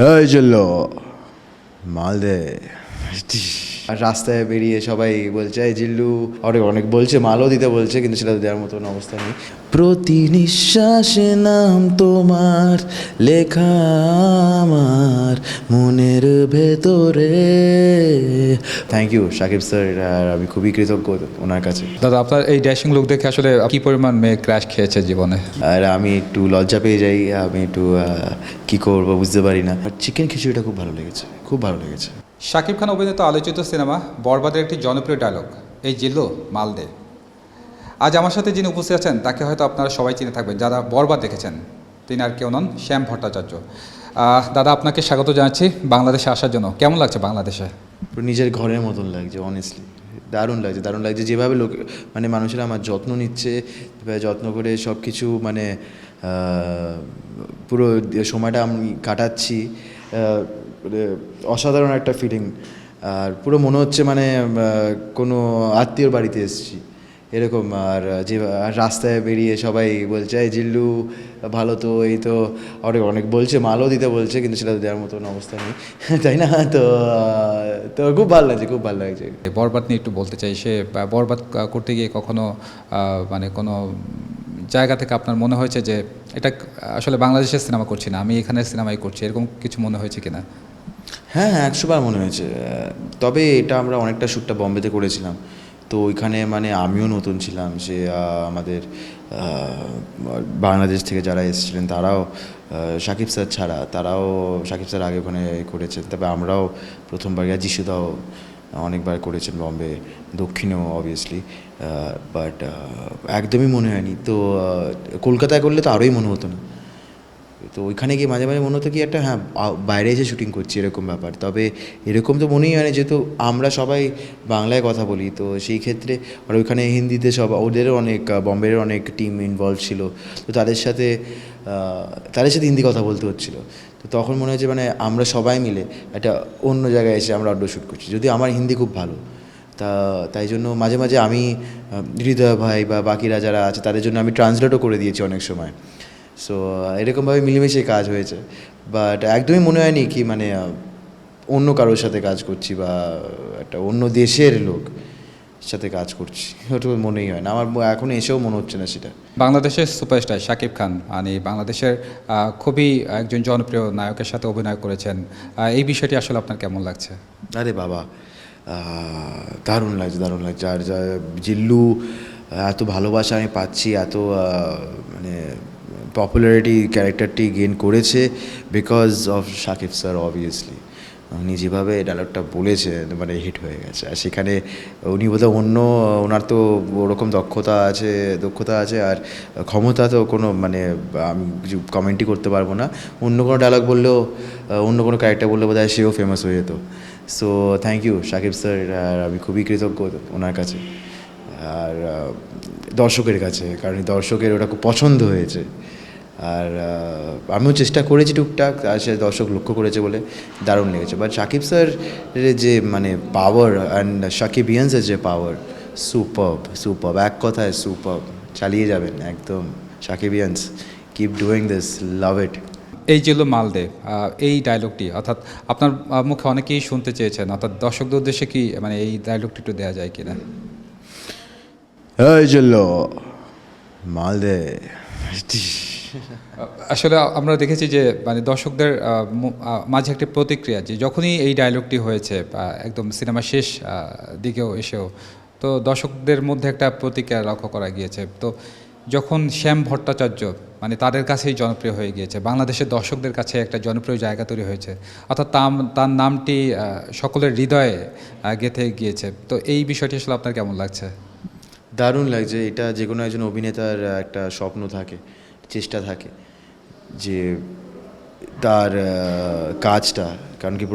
এই চললো মালদে। আর রাস্তায় বেরিয়ে সবাই বলছে এই জিল্লু, অনেক অনেক বলছে, মালও দিতে বলছে, কিন্তু সেটা দেওয়ার মতন অবস্থা নেই। প্রতি নিঃশ্বাসে নাম তোমার লেখা আমার মনের ভেতরে। থ্যাংক ইউ শাকিব স্যার, আর আমি খুবই কৃতজ্ঞ ওনার কাছে। দাদা, আপনার এই ড্যাশিং লুক দেখে আসলে কি পরিমাণ মেয়ে ক্র্যাশ খেয়েছে জীবনে? আর আমি একটু লজ্জা পেয়ে যাই, আমি একটু কী করবো বুঝতে পারি না। আর চিকেন খিচুড়িটা খুব ভালো লেগেছে, খুব ভালো লেগেছে। শাকিব খান অভিনীত আলোচিত সিনেমা বরবাদের একটি জনপ্রিয় ডায়লগ, এই জিল্লু মালদে। আজ আমার সাথে যিনি উপস্থিত আছেন তাকে হয়তো আপনারা সবাই চিনে থাকবেন যারা বরবাদ দেখেছেন। তিনি আর কেউ নন, শ্যাম ভট্টাচার্য। দাদা, আপনাকে স্বাগত জানাচ্ছি বাংলাদেশে আসার জন্য। কেমন লাগছে বাংলাদেশে? পুরো নিজের ঘরের মতন লাগছে, অনেস্টলি দারুণ লাগছে, দারুণ লাগছে। যেভাবে লোক মানে মানুষেরা আমার যত্ন নিচ্ছে, যেভাবে যত্ন করে সব কিছু মানে পুরো সময়টা আমি কাটাচ্ছি, মানে অসাধারণ একটা ফিলিং। আর পুরো মনে হচ্ছে মানে কোনো আত্মীয়র বাড়িতে এসেছি এরকম। আর আর রাস্তায় বেরিয়ে সবাই বলছে এই জিল্লু ভালো তো, এই তো অনেক অনেক বলছে, মালও দিতে বলছে, কিন্তু সেটা দেওয়ার মতন অবস্থা নেই। তাই না? তো তো খুব ভালো লাগছে, খুব ভালো লাগছে। বরবাদ নিয়ে একটু বলতে চাই, সে বরবাদ করতে গিয়ে কখনো মানে কোনো জায়গা থেকে আপনার মনে হয়েছে যে এটা আসলে বাংলাদেশের সিনেমা করছি না, আমি এখানের সিনেমাই করছি, এরকম কিছু মনে হয়েছে কিনা? হ্যাঁ হ্যাঁ, 100বার মনে হয়েছে। তবে এটা আমরা অনেকটা শ্যুটটা বম্বেতে করেছিলাম, তো ওইখানে মানে আমিও নতুন ছিলাম। সে আমাদের বাংলাদেশ থেকে যারা এসেছিলেন তারাও, সাকিব স্যার ছাড়া তারাও, সাকিব স্যার আগে ওখানে করেছেন, তবে আমরাও প্রথমবার, যিশুদাও অনেকবার করেছেন বম্বে, দক্ষিণেও অবভিয়াসলি। বাট একদমই মনে হয়নি। তো কলকাতায় করলে তো আরোই মনে হতো না। তো ওইখানে গিয়ে মাঝে মাঝে মনে হতো কি একটা, হ্যাঁ বাইরে এসে শুটিং করছি এরকম ব্যাপার। তবে এরকম তো মনেই হয় না, যেহেতু আমরা সবাই বাংলায় কথা বলি, তো সেই ক্ষেত্রে আর ওইখানে হিন্দিতে সব, ওদেরও অনেক বম্বের অনেক টিম ইনভলভ ছিল, তো তাদের সাথে হিন্দি কথা বলতে হচ্ছিলো। তো তখন মনে হয়েছে মানে আমরা সবাই মিলে একটা অন্য জায়গায় এসে আমরা অডিও শ্যুট করছি, যদি আমার হিন্দি খুব ভালো। তাই জন্য মাঝে মাঝে আমি হৃদয় ভাই বা বাকিরা যারা আছে তাদের জন্য আমি ট্রান্সলেটও করে দিয়েছি অনেক সময়। সো এরকমভাবে মিলেমিশে কাজ হয়েছে। বাট একদমই মনে হয়নি কি মানে অন্য কারোর সাথে কাজ করছি বা একটা অন্য দেশের লোক সাথে কাজ করছি, ওটা মনেই হয় না আমার, এখন এসেও মনে হচ্ছে না সেটা। বাংলাদেশের সুপারস্টার শাকিব খান মানে বাংলাদেশের খুবই একজন জনপ্রিয় নায়কের সাথে অভিনয় করেছেন। এই বিষয়টি আসলে আপনার কেমন লাগছে? আরে বাবা, দারুণ লাগছে, দারুণ লাগছে। আর জিল্লু এত ভালোবাসা আমি পাচ্ছি, এত মানে পপুলারিটি ক্যারেক্টারটি গেইন করেছে because of Shakib sir. Obviously উনি যেভাবে ডায়লগটা বলেছে মানে হিট হয়ে গেছে। আর সেখানে উনি বোধহয় ওনার তো ওরকম দক্ষতা আছে আর ক্ষমতা তো কোনো মানে আমি কিছু কমেন্টই করতে পারবো না। অন্য কোনো ডায়লগ বললেও, অন্য কোনো ক্যারেক্টার বললে বোধহয় সেও ফেমাস হয়ে যেত। So thank you Shakib sir, আর আমি খুবই কৃতজ্ঞ ওনার কাছে আর দর্শকের কাছে, কারণ দর্শকের ওটা খুব পছন্দ হয়েছে। আর আমিও চেষ্টা করেছি টুকটাক, আর সে দর্শক লক্ষ্য করেছে বলে দারুণ লেগেছে। বাট শাকিব স্যার যে মানে পাওয়ার অ্যান্ড শাকিবিয়ান্সের যে পাওয়ার, সুপারব, এক কথায় সুপারব। চালিয়ে যাবেন একদম শাকিবিয়ান্স, কিপ ডুইং দিস, লাভ ইট। এই যে হলো মালদে, এই ডায়লগটি অর্থাৎ আপনার মুখে অনেকেই শুনতে চেয়েছেন, অর্থাৎ দর্শকদের উদ্দেশ্যে কি মানে এই ডায়লগটি একটু দেওয়া যায় কিনা? এই চললো মালদে। আসলে আমরা দেখেছি যে মানে দর্শকদের মাঝে একটা প্রতিক্রিয়া, যে যখনই এই ডায়লগটি হয়েছে একদম সিনেমা শেষ দিকেও এসেও, তো দর্শকদের মধ্যে একটা প্রতিক্রিয়া লক্ষ্য করা গিয়েছে। তো যখন শ্যাম ভট্টাচার্য মানে তাদের কাছেই জনপ্রিয় হয়ে গিয়েছে, বাংলাদেশের দর্শকদের কাছে একটা জনপ্রিয় জায়গা তৈরি হয়েছে, অর্থাৎ তার নামটি সকলের হৃদয়ে গেঁথে গিয়েছে, তো এই বিষয়টি আসলে আপনার কেমন লাগছে? দারুণ লাগছে। এটা যে কোনো একজন অভিনেতার একটা স্বপ্ন থাকে, চেষ্টা থাকে যে তার কাজটা, কারণ কি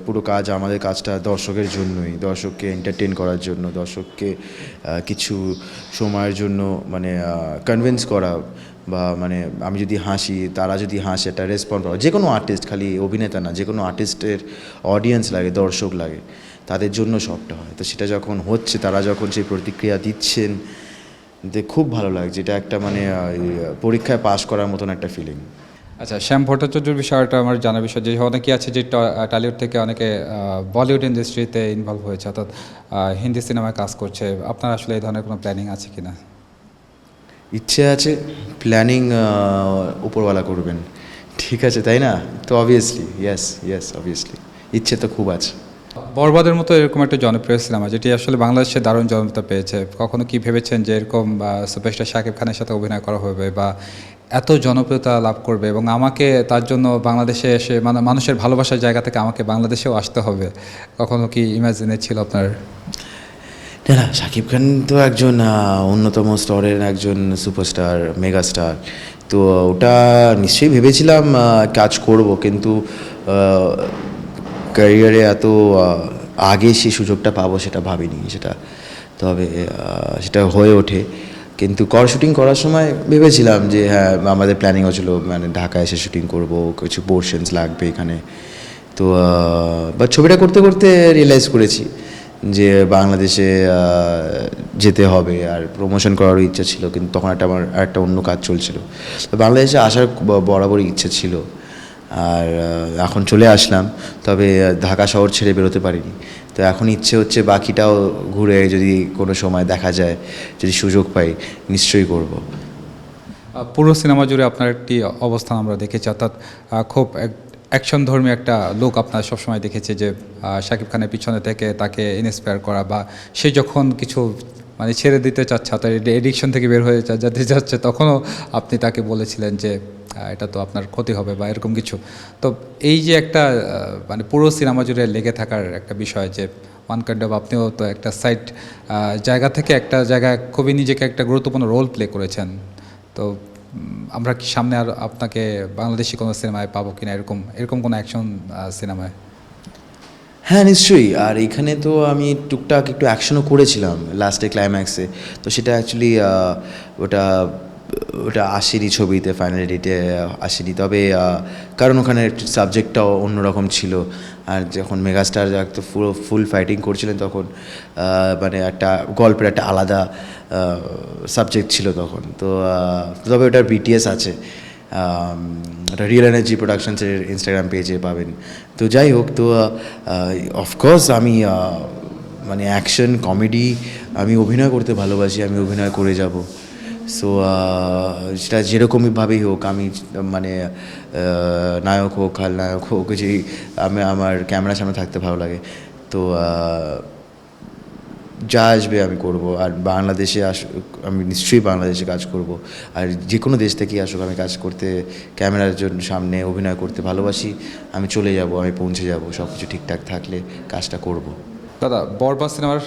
পুরো কাজ, আমাদের কাজটা দর্শকের জন্যই, দর্শককে এন্টারটেন করার জন্য, দর্শককে কিছু সময়ের জন্য মানে কনভিন্স করা, বা মানে আমি যদি হাসি, তারা যদি হাসে, একটা রেসপন্স পাওয়া। যে কোনো আর্টিস্ট, খালি অভিনেতা না, যে কোনো আর্টিস্টের অডিয়েন্স লাগে, দর্শক লাগে, তাদের জন্য সবটা হয়। তো সেটা যখন হচ্ছে, তারা যখন সেই প্রতিক্রিয়া দিচ্ছেন, খুব ভালো লাগছে। এটা একটা মানে পরীক্ষায় পাশ করার মতন একটা ফিলিং। আচ্ছা, শ্যাম ভট্টাচার্যের বিষয়টা আমার জানার বিষয় যে অনেকে আছে যে টলিউড থেকে অনেকে বলিউড ইন্ডাস্ট্রিতে ইনভলভ হয়েছে, অর্থাৎ হিন্দি সিনেমায় কাজ করছে। আপনার আসলে এই ধরনের কোনো প্ল্যানিং আছে কিনা? ইচ্ছে আছে, প্ল্যানিং উপরওয়ালা করবেন, ঠিক আছে তাই না? তো অবভিয়াসলি ইয়েস ইয়েস অবভিয়াসলি ইচ্ছে তো খুব আছে। বরবাদের মতো এরকম একটা জনপ্রিয় সিনেমা যেটি আসলে বাংলাদেশে দারুণ জনপ্রিয়তা পেয়েছে, কখনো কি ভেবেছেন যে এরকম সুপারস্টার শাকিব খানের সাথে অভিনয় করা হবে বা এত জনপ্রিয়তা লাভ করবে এবং আমাকে তার জন্য বাংলাদেশে এসে মানে মানুষের ভালোবাসার জায়গা থেকে আমাকে বাংলাদেশেও আসতে হবে, কখনো কি ইমাজিনে ছিল আপনার? না না, শাকিব খান তো একজন অন্যতম স্তরের একজন সুপারস্টার, মেগাস্টার। তো ওটা নিশ্চয়ই ভেবেছিলাম কাজ করব, কিন্তু ক্যারিয়ারে এত আগে সেই সুযোগটা পাবো সেটা ভাবিনি সেটা। তবে সেটা হয়ে ওঠে, কিন্তু শুটিং করার সময় ভেবেছিলাম যে হ্যাঁ, আমাদের প্ল্যানিংও ছিল মানে ঢাকায় এসে শুটিং করব, কিছু পোর্শনস লাগবে এখানে। তো বা ছবিটা করতে করতে রিয়েলাইজ করেছি যে বাংলাদেশে যেতে হবে, আর প্রমোশন করারও ইচ্ছা ছিল, কিন্তু তখন আমার একটা অন্য কাজ চলছিল। তো বাংলাদেশে আসার বরাবরই ইচ্ছে ছিল, আর এখন চলে আসলাম। তবে ঢাকা শহর ছেড়ে বেরোতে পারিনি। তো এখন ইচ্ছে হচ্ছে বাকিটাও ঘুরে যদি কোনো সময় দেখা যায়, যদি সুযোগ পাই নিশ্চয়ই করব। পুরো সিনেমা জুড়ে আপনার একটি অবস্থান আমরা দেখেছি, অর্থাৎ খুব অ্যাকশন ধর্মী একটা লোক আপনার সবসময় দেখেছি, যে শাকিব খানের পিছনে থেকে তাকে ইন্সপায়ার করা বা সে যখন কিছু মানে ছেড়ে দিতে চাচ্ছে, অর্থাৎ এডিকশন থেকে বের হয়ে যেতে যাচ্ছে, তখনও আপনি তাকে বলেছিলেন যে এটা তো আপনার ক্ষতি হবে বা এরকম কিছু। তো এই যে একটা মানে পুরো সিনেমা জুড়ে লেগে থাকার একটা বিষয়, যে ওয়ান কাইন্ড অফ আপনিও তো একটা সাইড জায়গা থেকে একটা জায়গায় খুবই নিজেকে একটা গুরুত্বপূর্ণ রোল প্লে করেছেন। তো আমরা কি সামনে আর আপনাকে বাংলাদেশি কোনো সিনেমায় পাবো কিনা, এরকম এরকম কোনো অ্যাকশন সিনেমায়? হ্যাঁ নিশ্চয়ই। আর এখানে তো আমি টুকটাক একটু অ্যাকশনও করেছিলাম লাস্টে ক্লাইম্যাক্সে। তো সেটা অ্যাকচুয়ালি ওটা ওটা আসেনি ছবিতে, ফাইনাল এডিটে আসেনি। তবে কারণ ওখানে সাবজেক্টটাও অন্যরকম ছিল। আর যখন মেগাস্টার তো ফুল ফাইটিং করছিলেন তখন মানে একটা গল্পের একটা আলাদা সাবজেক্ট ছিল তখন। তো তবে ওটার বিটিএস আছে, ওটা রিয়েল এনার্জি প্রোডাকশনসের ইনস্টাগ্রাম পেজে পাবেন। তো যাই হোক, তো অফকোর্স আমি মানে অ্যাকশন কমেডি আমি অভিনয় করতে ভালোবাসি, আমি অভিনয় করে যাব। সো সেটা যেরকমইভাবেই হোক, আমি মানে নায়ক হোক খলনায়ক হোক, যে আমার ক্যামেরার সামনে থাকতে ভালো লাগে। তো যা আসবে আমি করব। আর বাংলাদেশে আমি নিশ্চয়ই বাংলাদেশে কাজ করব। আর যে কোনো দেশ থেকেই আসুক, আমি কাজ করতে, ক্যামেরার জন্য সামনে অভিনয় করতে ভালোবাসি। আমি চলে যাব, আমি পৌঁছে যাব, সব কিছু ঠিকঠাক থাকলে কাজটা করব। দাদা, বরবাদ সিনেমার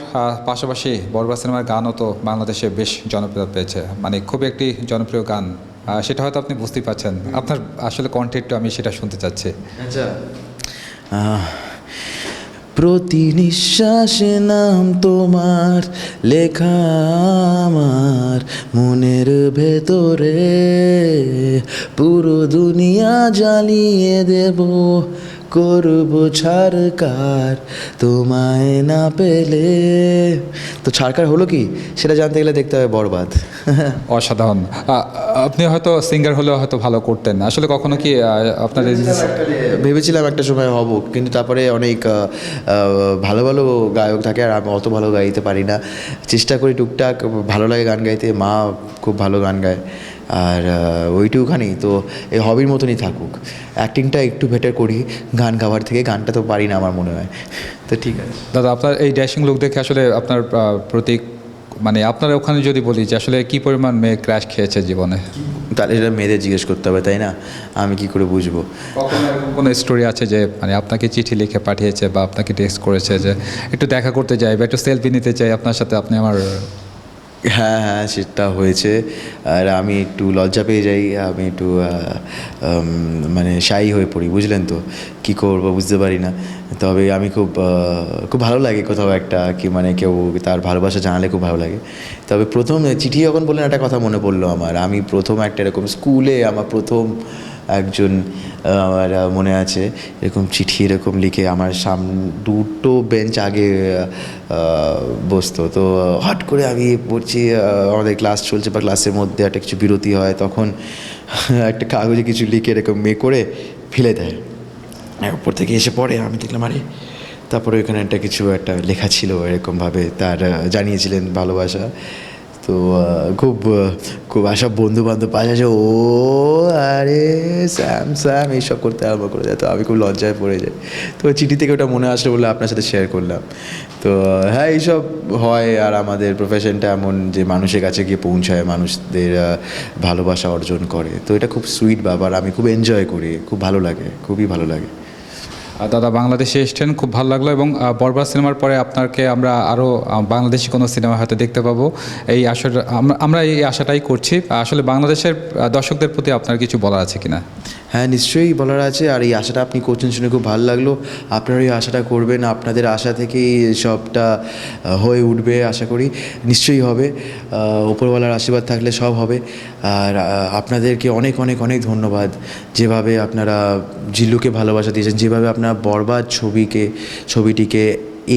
পাশাপাশি বরবাদ সিনেমার গানও তো বাংলাদেশে বেশ জনপ্রিয়তা পেয়েছে, মানে খুবই একটি জনপ্রিয় গান। সেটা হয়তো আপনি বুঝতেই পারছেন, আপনার আসলে কন্টেন্ট আমি সেটা শুনতে চাচ্ছি। আচ্ছা, প্রতি নিঃশ্বাসে নাম তোমার লেখা আমার মনের ভেতরে, পুরো দুনিয়া জ্বালিয়ে দেব, করব ছাড়কার তোমায় না পেলে। তো ছাড়কার হলো কি সেটা জানতে গেলে দেখতে হবে বরবাদ। অসাধারণ। আপনি হয়তো সিঙ্গার হলেও হয়তো ভালো করতেন, আসলে কখনো কি আপনার ভেবেছিলাম একটা সময় হব, কিন্তু তারপরে অনেক ভালো ভালো গায়ক থাকে, আর আমি অত ভালো গাইতে পারি না। চেষ্টা করি টুকটাক, ভালো লাগে গান গাইতে, মা খুব ভালো গান গায়, আর ওইটুখানি তো এই হবির মতনই থাকুক। অ্যাক্টিংটা একটু বেটার করি গান গাওয়ার থেকে, গানটা তো পারি না আমার মনে হয়। তো ঠিক আছে দাদা, আপনার এই ড্যাশিং লুক দেখে আসলে আপনার প্রতি মানে আপনার ওখানে যদি বলি যে আসলে কী পরিমাণ মেয়ে ক্র্যাশ খেয়েছে জীবনে, তাহলে এটা মেয়েদের জিজ্ঞেস করতে হবে তাই না, আমি কি করে বুঝবো? কখনো এরকম কোনো স্টোরি আছে যে মানে আপনাকে চিঠি লিখে পাঠিয়েছে বা আপনাকে টেক্সট করেছে যে একটু দেখা করতে চাই বা একটু সেলফি নিতে চাই আপনার সাথে, আপনি আমার? হ্যাঁ হ্যাঁ, সেটা হয়েছে। আর আমি একটু লজ্জা পেয়ে যাই, আমি একটু মানে শাই হয়ে পড়ি, বুঝলেন তো, কী করবো বুঝতে পারি না। তবে আমি খুব খুব ভালো লাগে কোথাও একটা কি মানে কেউ তার ভালোবাসা জানালে খুব ভালো লাগে। তবে প্রথম চিঠি যখন বললেন একটা কথা মনে পড়লো আমার, আমি প্রথম একটা এরকম স্কুলে আমার প্রথম একজন আমার মনে আছে এরকম চিঠি এরকম লিখে আমার দুটো বেঞ্চ আগে বসতো। তো হট করে আমি পড়ছি, আমাদের ক্লাস চলছে বা ক্লাসের মধ্যে একটা কিছু বিরতি হয়, তখন একটা কাগজে কিছু লিখে এরকম করে ফেলে দেয়, উপর থেকে এসে পড়ে। আমি দেখলাম আরে, তারপরে ওইখানে কিছু একটা লেখা ছিল এরকমভাবে, তার জানিয়েছিলেন ভালোবাসা। তো খুব খুব সব বন্ধু বান্ধব পাশে আছে, ও আরে স্যাম স্যাম এইসব করতে আরম্ভ করে যায়। তো আমি খুব লজ্জায় পড়ে যাই। তো চিঠি থেকে ওটা মনে আসলো বলে আপনার সাথে শেয়ার করলাম। তো হ্যাঁ, এইসব হয়। আর আমাদের প্রফেশনটা এমন যে মানুষের কাছে গিয়ে পৌঁছায়, মানুষদের ভালোবাসা অর্জন করে। তো এটা খুব সুইট ব্যাপার, আমি খুব এনজয় করি, খুব ভালো লাগে, খুবই ভালো লাগে। দাদা বাংলাদেশে এসেছেন, খুব ভালো লাগলো। এবং বরবাদ সিনেমার পরে আপনাকে আমরা আরও বাংলাদেশি কোনো সিনেমা হয়তো দেখতে পাবো, এই আশা আমরা এই আশাটাই করছি। আসলে বাংলাদেশের দর্শকদের প্রতি আপনার কিছু বলার আছে কিনা? হ্যাঁ, নিশ্চয়ই বলার আছে। আর এই আশাটা আপনি করছেন শুনে খুব ভালো লাগলো। আপনারা এই আশাটা করবেন, আপনাদের আশা থেকেই সবটা হয়ে উঠবে আশা করি। নিশ্চয়ই হবে, উপরওয়ালার আশীর্বাদ থাকলে সব হবে। আর আপনাদেরকে অনেক অনেক অনেক ধন্যবাদ, যেভাবে আপনারা জিল্লুকে ভালোবাসা দিয়েছেন, যেভাবে আপনারা বরবাদ ছবিটিকে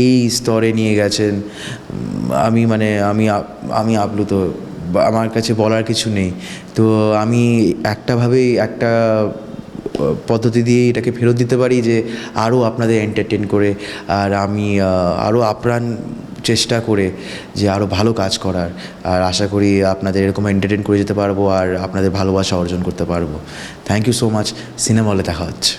এই স্তরে নিয়ে গেছেন। আমি আপ্লুত, আমার কাছে বলার কিছু নেই। তো আমি একটা পদ্ধতি দিয়ে এটাকে ফেরত দিতে পারি যে আরও আপনাদের এন্টারটেন করে, আর আমি আরও আপ্রাণ চেষ্টা করে যে আরও ভালো কাজ করার। আর আশা করি আপনাদের এরকম এন্টারটেন করে যেতে পারবো আর আপনাদের ভালোবাসা অর্জন করতে পারবো। Thank you so much. Cinema হলে দেখা হচ্ছে।